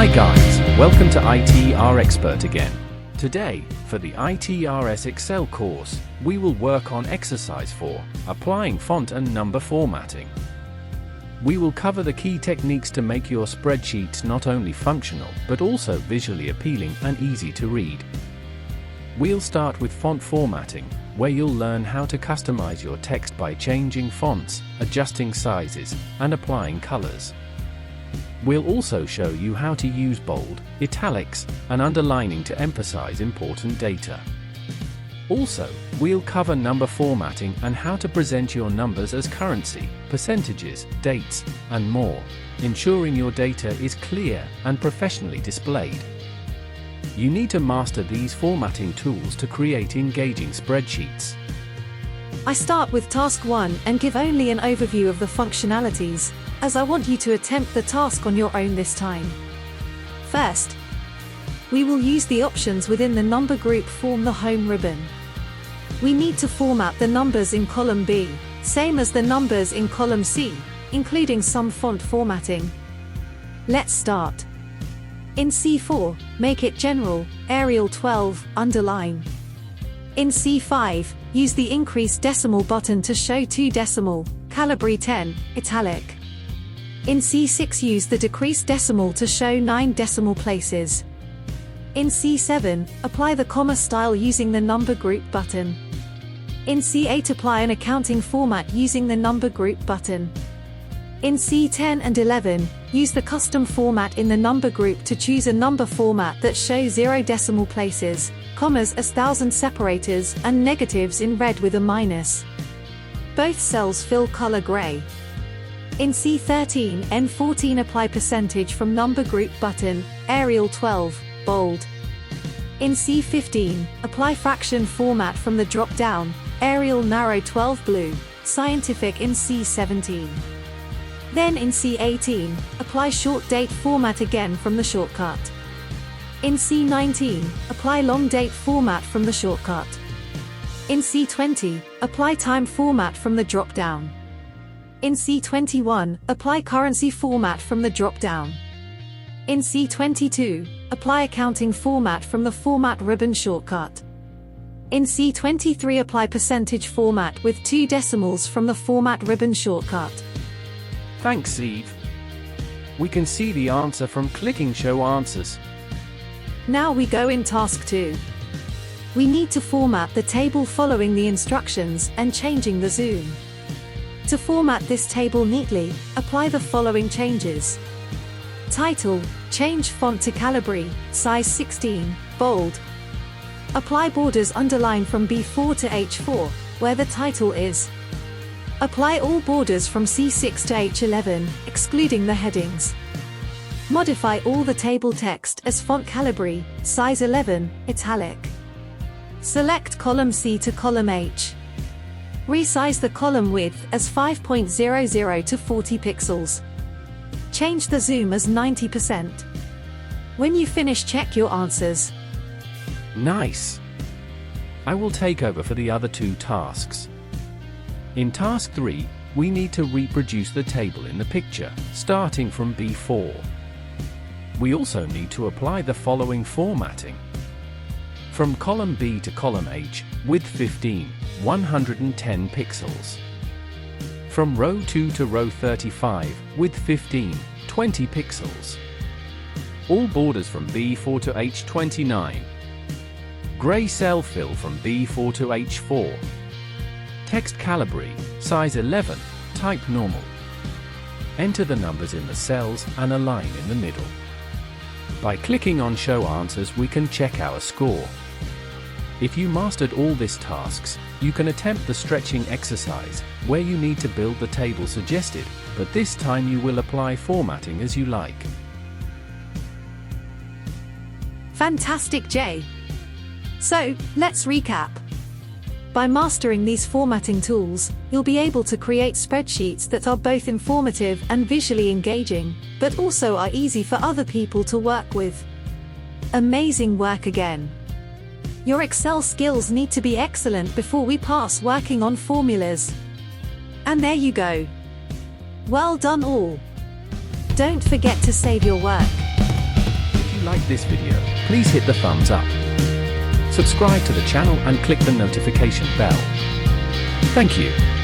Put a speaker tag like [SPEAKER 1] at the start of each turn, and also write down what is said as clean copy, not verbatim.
[SPEAKER 1] Hi guys, welcome to ITR Expert again. Today, for the ITRSXCEL course, we will work on exercise 4, applying font and number formatting. We will cover the key techniques to make your spreadsheets not only functional, but also visually appealing and easy to read. We'll start with font formatting, where you'll learn how to customize your text by changing fonts, adjusting sizes, and applying colors. We'll also show you how to use bold, italics, and underlining to emphasize important data. Also, we'll cover number formatting and how to present your numbers as currency, percentages, dates, and more, ensuring your data is clear and professionally displayed. You need to master these formatting tools to create engaging spreadsheets.
[SPEAKER 2] I start with task 1 and give only an overview of the functionalities, as I want you to attempt the task on your own this time. First, we will use the options within the number group form the home ribbon. We need to format the numbers in column B, same as the numbers in column C, including some font formatting. Let's start. In C4, make it general, Arial 12, underline. In C5, use the increase decimal button to show 2 decimal, Calibri 10, italic. In C6, use the decrease decimal to show 9 decimal places. In C7, apply the comma style using the number group button. In C8, apply an accounting format using the number group button. In C10 and 11, use the custom format in the number group to choose a number format that shows 0 decimal places, commas as thousand separators, and negatives in red with a minus. Both cells fill color gray. In C13 and 14, apply percentage from number group button, Arial 12, bold. In C15, apply fraction format from the drop-down, Arial narrow 12 blue, scientific in C17. Then in C18, apply short date format again from the shortcut. In C19, apply long date format from the shortcut. In C20, apply time format from the drop-down. In C21, apply currency format from the drop-down. In C22, apply accounting format from the format ribbon shortcut. In C23, apply percentage format with 2 decimals from the format ribbon shortcut.
[SPEAKER 1] Thanks, Eve. We can see the answer from clicking Show Answers.
[SPEAKER 2] Now we go in task 2. We need to format the table following the instructions and changing the zoom. To format this table neatly, apply the following changes. Title, change font to Calibri, size 16, bold. Apply borders underline from B4 to H4, where the title is. Apply all borders from C6 to H11, excluding the headings. Modify all the table text as font Calibri, size 11, italic. Select column C to column H. Resize the column width as 5.00 to 40 pixels. Change the zoom as 90%. When you finish, check your answers.
[SPEAKER 1] Nice! I will take over for the other 2 tasks. In task 3, we need to reproduce the table in the picture, starting from B4. We also need to apply the following formatting. From column B to column H, width 15, 110 pixels. From row 2 to row 35, width 15, 20 pixels. All borders from B4 to H29. Gray cell fill from B4 to H4. Text Calibri, size 11, type normal. Enter the numbers in the cells and a line in the middle. By clicking on Show Answers, we can check our score. If you mastered all these tasks, you can attempt the stretching exercise, where you need to build the table suggested, but this time you will apply formatting as you like.
[SPEAKER 2] Fantastic, Jay! So, let's recap. By mastering these formatting tools, you'll be able to create spreadsheets that are both informative and visually engaging, but also are easy for other people to work with. Amazing work again! Your Excel skills need to be excellent before we pass working on formulas. And there you go. Well done all. Don't forget to save your work.
[SPEAKER 1] like this video, please hit the thumbs up. Subscribe to the channel and click the notification bell. Thank you.